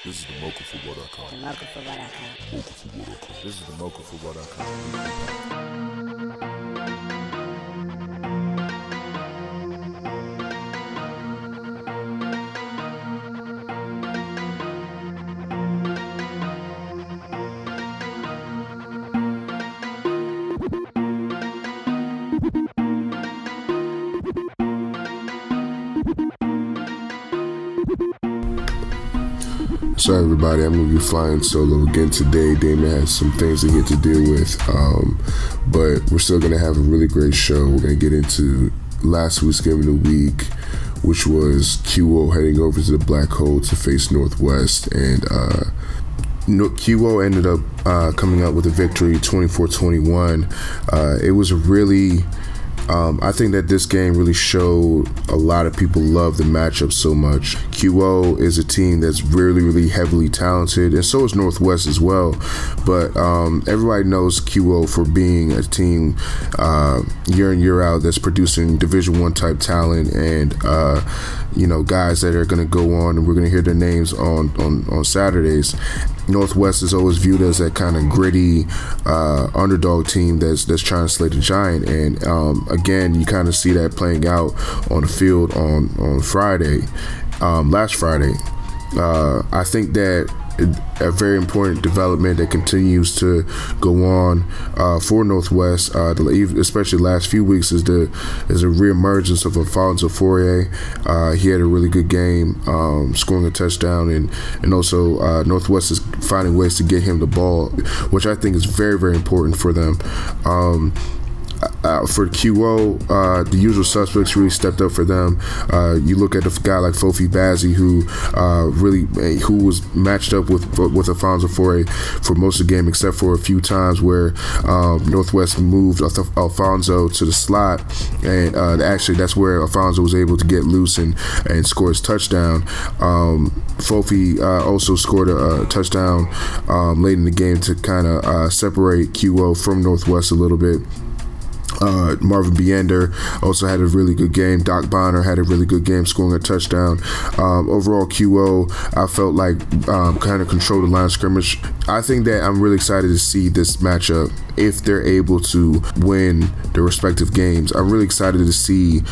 This is the Mocha for what I call. The Mocha for what I call. Mocha for what I call. This is the Mocha for what I call. So everybody, I'm going to be flying solo again today. Damon has some things to get to deal with, but we're still going to have a really great show. We're going to get into last week's game of the week, which was QO heading over to the Black Hole to face Northwest, and QO ended up coming out with a victory, 24-21. It was a really... I think that this game really showed a lot of people love the matchup so much. QO is a team that's really, really heavily talented, and so is Northwest as well. But everybody knows QO for being a team year in, year out that's producing Division I type talent, and guys that are going to go on, and we're going to hear their names on Saturdays. Northwest is always viewed as that kind of gritty underdog team that's trying to slay the giant, and again, you kind of see that playing out on the field on Friday, last Friday. I think that a very important development that continues to go on for Northwest, especially the last few weeks, is a reemergence of Alfonso Fourier. He had a really good game, scoring a touchdown, and also Northwest is finding ways to get him the ball, which I think is very, very important for them. For QO, the usual suspects really stepped up for them. You look at a guy like Fofi Bazzi, who was matched up with Alfonso Fourier for most of the game, except for a few times where Northwest moved Alfonso to the slot, and actually that's where Alfonso was able to get loose and score his touchdown. Fofi also scored a touchdown late in the game to kind of separate QO from Northwest a little bit. Marvin Biender also had a really good game. Doc Bonner had a really good game, scoring a touchdown. Overall, QO, I felt like kind of controlled the line of scrimmage. I think that I'm really excited to see this matchup if they're able to win their respective games. I'm really excited to see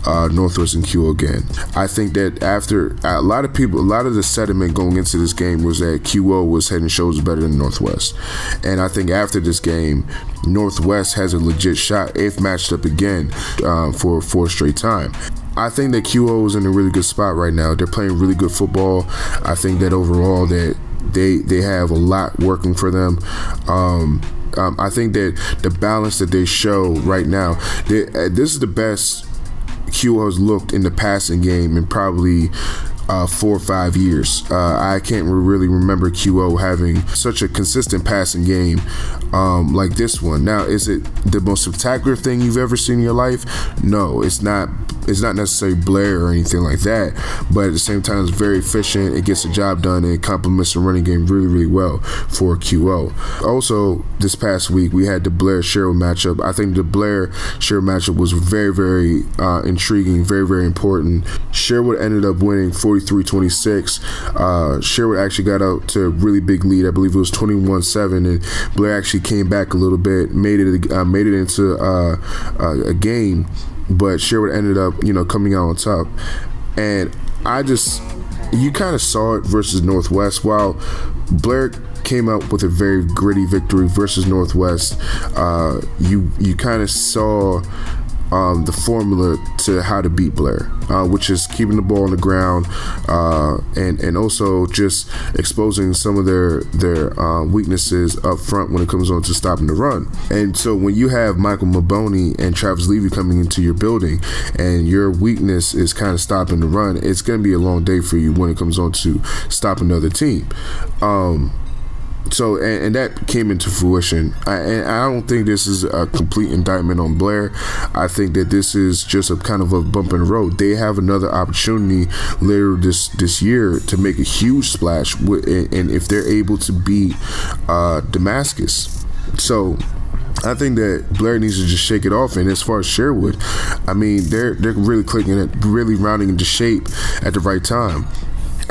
Northwest and QO again. I think that after a lot of the sentiment going into this game was that QO was head and shoulders better than Northwest. And I think after this game, Northwest has a legit shot if matched up again for a fourth straight time. I think that QO is in a really good spot right now. They're playing really good football. I think that overall that they have a lot working for them. I think that the balance that they show right now, this is the best QO has looked in the passing game in probably 4 or 5 years. I can't really remember QO having such a consistent passing game like this one. Now, is it the most spectacular thing you've ever seen in your life? No, it's not. It's not necessarily Blair or anything like that, but at the same time, it's very efficient. It gets the job done, and it complements the running game really, really well for QO. Also, this past week, we had the Blair-Sherwood matchup. I think the Blair-Sherwood matchup was very, very intriguing, very, very important. Sherwood ended up winning 43-26. Sherwood actually got out to a really big lead. I believe it was 21-7, and Blair actually came back a little bit, made it into a game. But Sherwood ended up, coming out on top. And you kind of saw it versus Northwest. While Blair came out with a very gritty victory versus Northwest, you kind of saw the formula to how to beat Blair, which is keeping the ball on the ground, and also just exposing some of their weaknesses up front when it comes on to stopping the run. And so when you have Michael Maboni and Travis Levy coming into your building, and your weakness is kind of stopping the run, it's going to be a long day for you when it comes on to stop another team. So, and that came into fruition. And I don't think this is a complete indictment on Blair. I think that this is just a kind of a bump in the road. They have another opportunity later this year to make a huge splash, and if they're able to beat Damascus. So I think that Blair needs to just shake it off. And as far as Sherwood, I mean, they're really clicking it, really rounding into shape at the right time.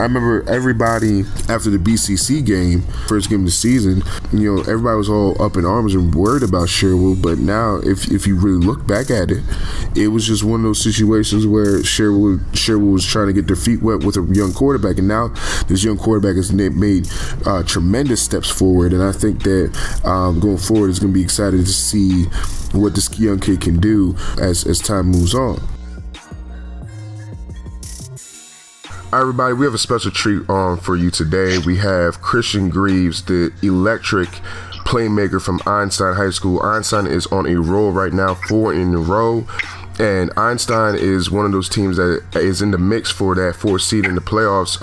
I remember everybody after the BCC game, first game of the season, everybody was all up in arms and worried about Sherwood. But now, if you really look back at it, it was just one of those situations where Sherwood was trying to get their feet wet with a young quarterback, and now this young quarterback has made tremendous steps forward. And I think that going forward, it's going to be exciting to see what this young kid can do as time moves on. All right, everybody, we have a special treat on for you today. We have Christian Greaves, the electric playmaker from Einstein High School. Einstein is on a roll right now, 4 in a row. And Einstein is one of those teams that is in the mix for that 4th seed in the playoffs.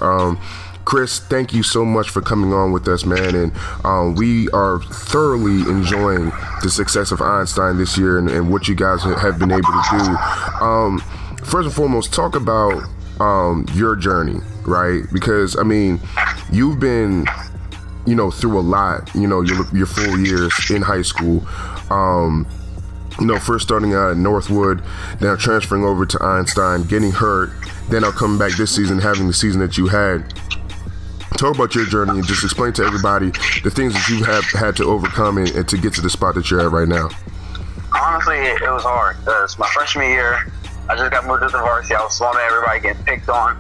Chris, thank you so much for coming on with us, man. And we are thoroughly enjoying the success of Einstein this year and what you guys have been able to do. First and foremost, talk about your journey, right? Because you've been through a lot, your 4 years in high school, first starting out at Northwood, then transferring over to Einstein, getting hurt, then coming back this season, having the season that you had. Talk about your journey and just explain to everybody the things that you have had to overcome and to get to the spot that you're at right now. Honestly, it was hard because my freshman year, I just got moved to the varsity. I was small man, everybody getting picked on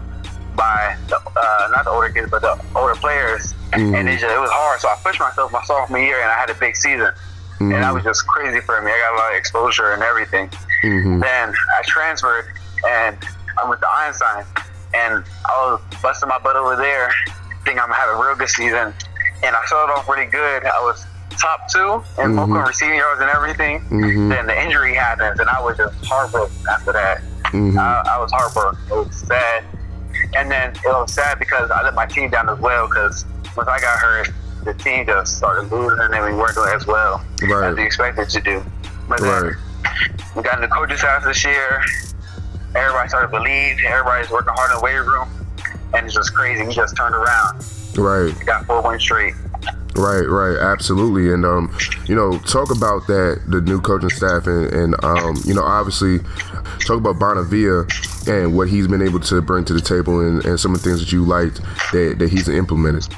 by not the older kids, but the older players. Mm-hmm. And it was hard. So I pushed myself my sophomore year, and I had a big season. Mm-hmm. And that was just crazy for me. I got a lot of exposure and everything. Mm-hmm. Then I transferred, and I went to Einstein, and I was busting my butt over there, thinking I'm going to have a real good season. And I started off really good. I was top 2 in local receiving yards and everything. Mm-hmm. Then the injury happens, and I was just heartbroken after that. Mm-hmm. I was heartbroken. It was sad. And then it was sad because I let my team down as well, because once I got hurt, the team just started losing, and we weren't doing as well as we expected to do. But then we got in the coaching staff this year. Everybody started to believe. Everybody's working hard in the weight room, and it's just crazy. We just turned around. Right. We got 4 wins straight. Right, absolutely. And, talk about that, the new coaching staff, and obviously talk about Bonavia and what he's been able to bring to the table and some of the things that you liked that he's implemented.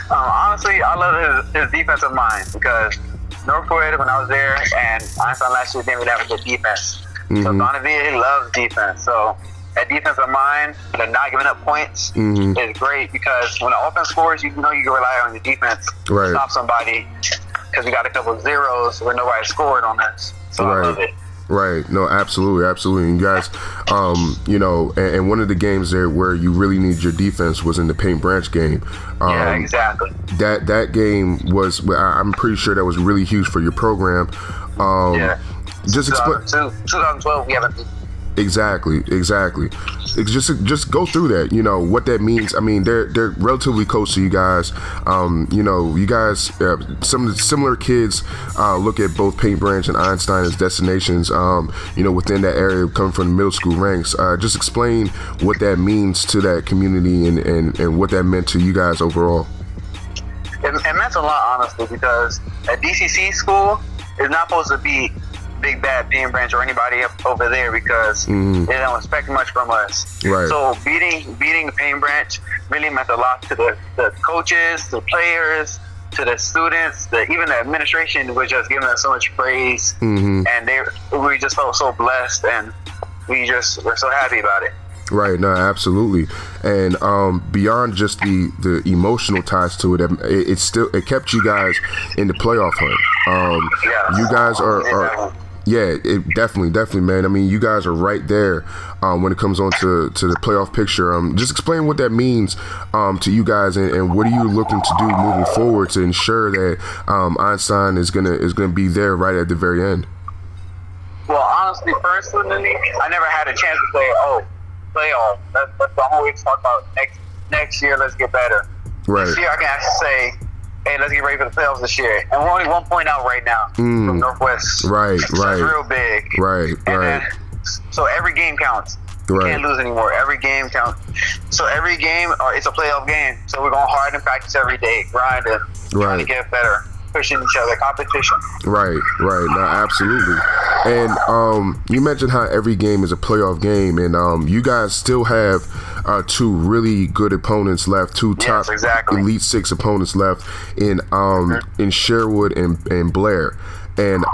Honestly, I love his defensive mind, because Northwood, when I was there, and Einstein last year didn't really have a good defense. Mm-hmm. So Bonavia, he loves defense. So that defensive mind, the not giving up points, is great, because when the offense scores, you can rely on your defense to stop somebody, because we got a couple of zeros where nobody scored on us. So I love it. Right. No, absolutely. And you guys, and one of the games there where you really need your defense was in the Paint Branch game. Yeah, exactly. That game was, I'm pretty sure that was really huge for your program. Just explain. 2012, we haven't. Exactly. Just go through that. What that means. They're relatively close to you guys. You guys, some of the similar kids look at both Paint Branch and Einstein as destinations. Within that area, coming from the middle school ranks. Just explain what that means to that community and what that meant to you guys overall. It meant a lot, honestly, because a DCC school is not supposed to be big bad Paint Branch or anybody up over there, because they don't expect much from us. Right. So beating the Paint Branch really meant a lot to the coaches, the players, to the students, even the administration was just giving us so much praise, and we just felt so blessed, and we're so happy about it. Right, no, absolutely. And beyond just the emotional ties to it, it kept you guys in the playoff hunt. You guys are yeah, it definitely, man. You guys are right there when it comes on to the playoff picture. Just explain what that means to you guys, and what are you looking to do moving forward to ensure that Einstein is gonna be there right at the very end. Well, honestly, personally, I never had a chance to say, playoff. That's the whole week talk about next year. Let's get better. Right. This year, I can actually say, hey, let's get ready for the playoffs this year. And we're only 1 point out right now from Northwest. Right. That's real big. Right. Then, so every game counts. You can't lose anymore. Every game counts. So every game, it's a playoff game. So we're going hard and practice every day, grinding, trying to get better. pushing each other, competition. Right. No, absolutely. And you mentioned how every game is a playoff game, and you guys still have two really good opponents left, two top Elite Six opponents left in Sherwood and Blair. And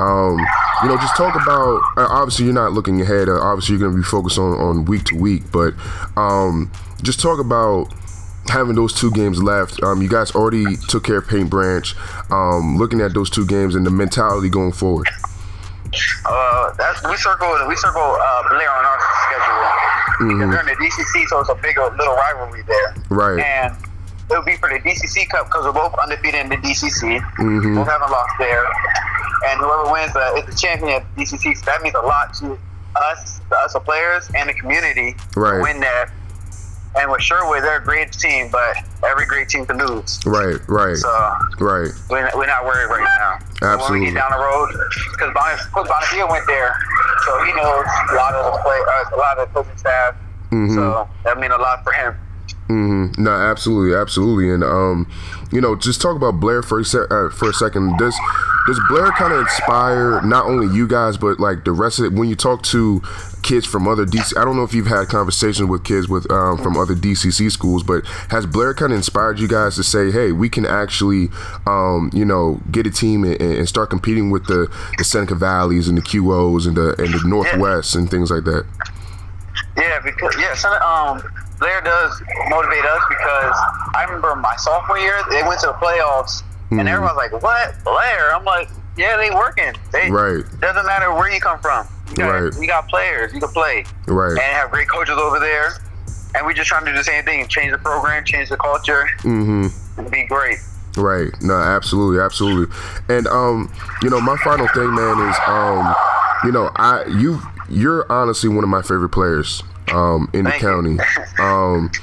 just talk about. Obviously, you're not looking ahead. Obviously, you're going to be focused on week to week, but just talk about having those two games left. You guys already took care of Paint Branch. Looking at those two games and the mentality going forward. We circle Blair on our schedule because they're in the DCC, so it's a big little rivalry there. Right. And it'll be for the DCC Cup because we're both undefeated in the DCC. Both haven't lost there, and whoever wins is the champion of the DCC. So that means a lot to us, the players, and the community to win that. And with Sherwood, they're a great team, but every great team can lose. Right. So we're not worried right now. Absolutely. So when we get down the road, because Bonavia went there, so he knows a lot of the coaching staff. So that means a lot for him. No, absolutely. And just talk about Blair for a second. Does Blair kind of inspire not only you guys but like the rest of it? When you talk to kids from other DC, I don't know if you've had conversations with kids from other DCC schools, but has Blair kind of inspired you guys to say, hey, we can actually get a team and start competing with the Seneca Valleys and the QOs and the Northwest and things like that? Blair does motivate us because I remember my sophomore year, they went to the playoffs, and everyone's like, what, Blair? I'm like, yeah, they working. Doesn't matter where you come from. You got players, you can play. And have great coaches over there. And we just trying to do the same thing, change the program, change the culture, and be great. Right. No, absolutely. And, my final thing, man, is, you're honestly one of my favorite players. In the county.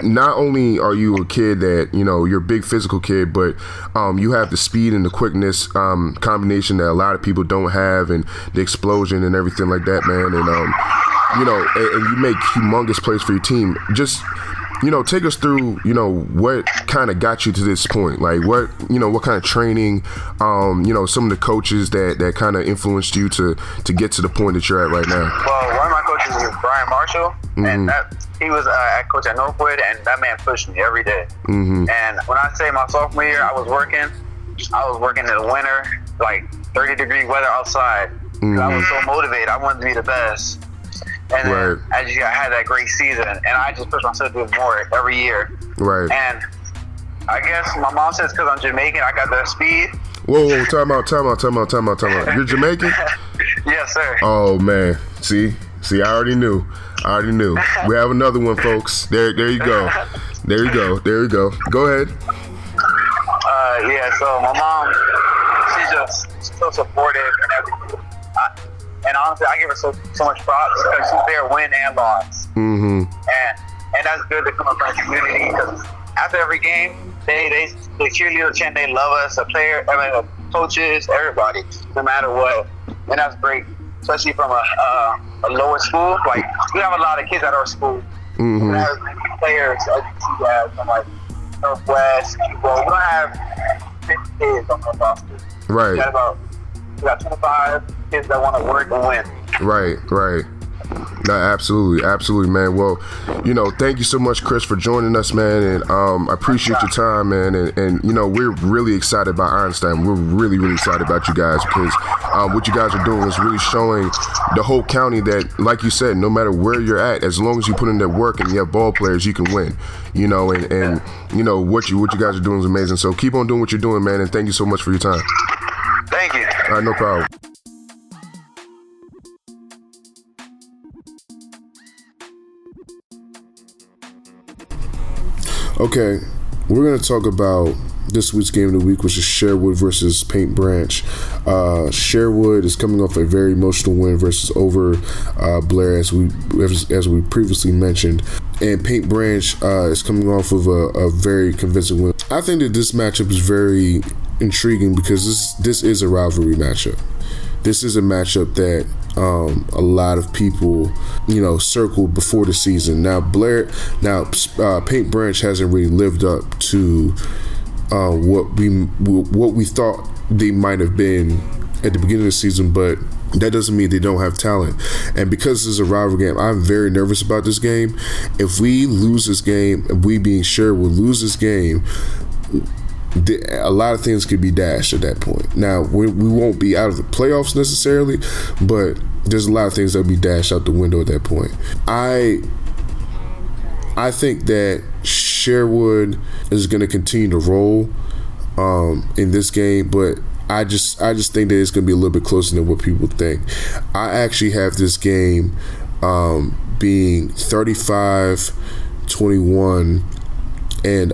Not only are you a kid that, you're a big physical kid, but you have the speed and the quickness combination that a lot of people don't have, and the explosion and everything like that, man. And, and you make humongous plays for your team. Just, take us through, what kind of got you to this point? Like what kind of training, some of the coaches that kind of influenced you to get to the point that you're at right now? Well, one of my coaches is Brian Marshall, and he was a coach at Northwood, and that man pushed me every day. And when I say my sophomore year, I was working in the winter, like 30-degree weather outside. I was so motivated. I wanted to be the best. And then I had that great season, and I just pushed myself to do more every year. And I guess my mom says because I'm Jamaican, I got that speed. Whoa, time out. You're Jamaican? Yes, sir. Oh, man. See, I already knew. We have another one, folks. There you go. Go ahead. So my mom, she's so supportive and everything. And honestly, I give her so much props because she's there win and loss. And that's good to come from the community because after every game, they cheerleader chant, they love us, the coaches, everybody, no matter what. And that's great, especially from a lower school. Like, we have a lot of kids at our school. We have players, as you see guys, from like Northwest. Well, we don't have 50 kids on our roster. We got 25 kids that want to work and win. Right. No, absolutely, man. Well, thank you so much, Chris, for joining us, man, and I appreciate your time, man, and we're really excited about Einstein. We're really, really excited about you guys because what you guys are doing is really showing the whole county that, like you said, no matter where you're at, as long as you put in that work and you have ball players, you can win. And what you guys are doing is amazing. So keep on doing what you're doing, man, and thank you so much for your time. Thank you. All right, no problem. Okay, we're going to talk about this week's game of the week, which is Sherwood versus Paint Branch. Sherwood is coming off a very emotional win versus over Blair, as we previously mentioned. And Paint Branch is coming off of a very convincing win. I think that this matchup is very intriguing because this is a rivalry matchup. This is a matchup that a lot of people, circled before the season. Now, Paint Branch hasn't really lived up to what we thought they might have been at the beginning of the season, but that doesn't mean they don't have talent. And because this is a rivalry game, I'm very nervous about this game. If we lose this game, we being Sherwood lose this game, a lot of things could be dashed at that point. Now, we won't be out of the playoffs necessarily, but there's a lot of things that will be dashed out the window at that point. I think that Sherwood is going to continue to roll in this game, but I just think that it's going to be a little bit closer than what people think. I actually have this game being 35-21, and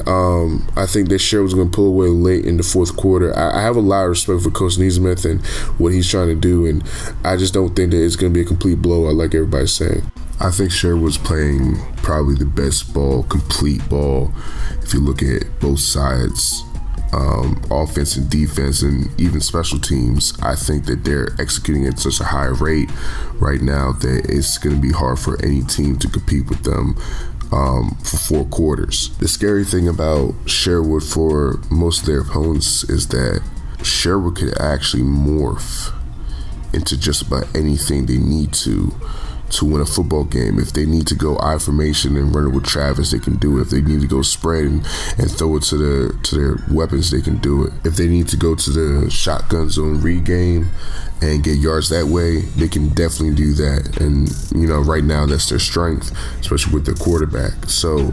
I think that Sherwood's going to pull away late in the fourth quarter. I have a lot of respect for Coach Neesmith and what he's trying to do, and I just don't think that it's going to be a complete blowout like everybody's saying. I think Sherwood's playing probably the best ball, complete ball, if you look at both sides. Offense and defense and even special teams. I think that they're executing at such a high rate right now that it's going to be hard for any team to compete with them for 4 quarters. The scary thing about Sherwood for most of their opponents is that Sherwood could actually morph into just about anything they need to win a football game. If they need to go I formation and run it with Travis, they can do it. If they need to go spread and throw it to their weapons, they can do it. If they need to go to the shotgun zone read game and get yards that way, they can definitely do that. And right now that's their strength, especially with their quarterback. So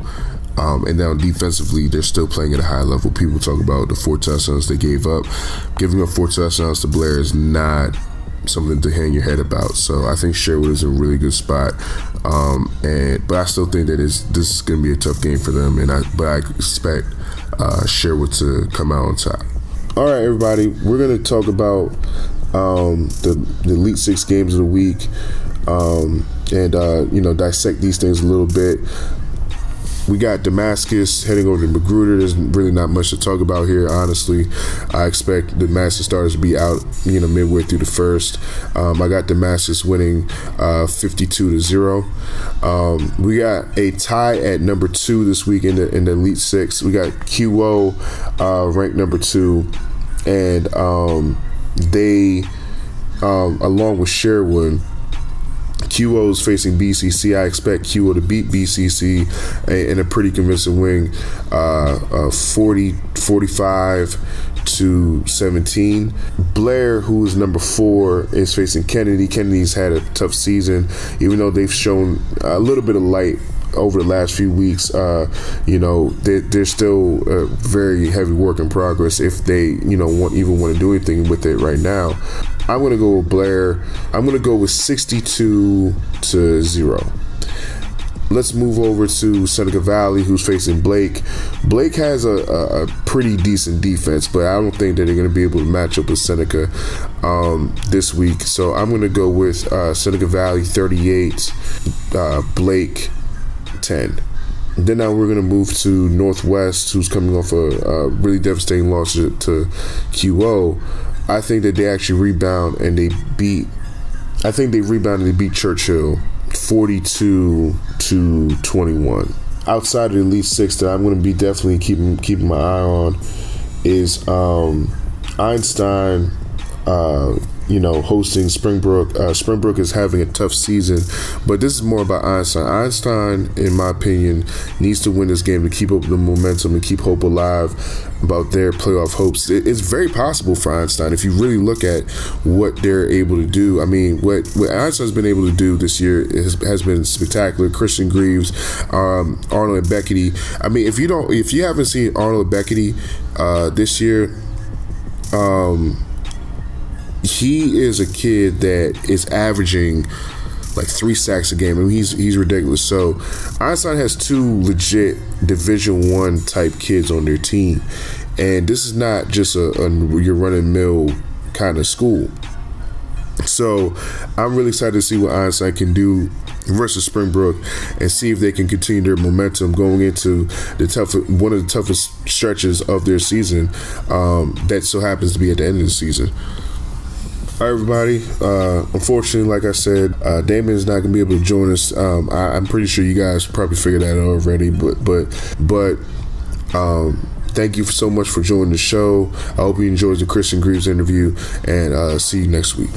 and now defensively, they're still playing at a high level. People talk about the 4 touchdowns they gave up. Giving up 4 touchdowns to Blair is not something to hang your head about. So I think Sherwood is in a really good spot, but I still think that this is going to be a tough game for them. But I expect Sherwood to come out on top. All right, everybody, we're going to talk about the Elite Six games of the week, and dissect these things a little bit. We got Damascus heading over to Magruder. There's really not much to talk about here, honestly. I expect the Damascus starters to be out, midway through the first. I got Damascus winning 52-0. We got a tie at number 2 this week in the Elite Six. We got QO ranked number 2, and they, along with Sherwood, QO is facing BCC. I expect QO to beat BCC in a pretty convincing win, 45-17. Blair, who is number 4, is facing Kennedy. Kennedy's had a tough season, even though they've shown a little bit of light over the last few weeks. They're still a very heavy work in progress if they, want to do anything with it right now. I'm going to go with Blair. I'm going to go with 62-0. Let's move over to Seneca Valley, who's facing Blake. Blake has a pretty decent defense, but I don't think that they're going to be able to match up with Seneca this week. So I'm going to go with Seneca Valley 38, Blake 10. Then now we're going to move to Northwest, who's coming off a really devastating loss to QO. I think that they actually rebound and they beat Churchill 42-21. Outside of the Elite Six that I'm going to be definitely keeping my eye on is Einstein, hosting Springbrook. Springbrook is having a tough season, but this is more about Einstein. Einstein, in my opinion, needs to win this game to keep up the momentum and keep hope alive about their playoff hopes. It's very possible for Einstein if you really look at what they're able to do. I mean, what Einstein's been able to do this year has been spectacular. Christian Greaves, Arnold and Beckety. I mean, if you haven't seen Arnold and Beckety this year, he is a kid that is averaging like 3 sacks a game. I mean, he's ridiculous. So Einstein has 2 legit Division I type kids on their team, and this is not just a your run-of-the-mill kind of school. So I'm really excited to see what Einstein can do versus Springbrook and see if they can continue their momentum going into one of the toughest stretches of their season that so happens to be at the end of the season. All right, everybody. Unfortunately, like I said, Damon is not going to be able to join us. I'm pretty sure you guys probably figured that out already. But thank you so much for joining the show. I hope you enjoyed the Christian Greaves interview, and see you next week.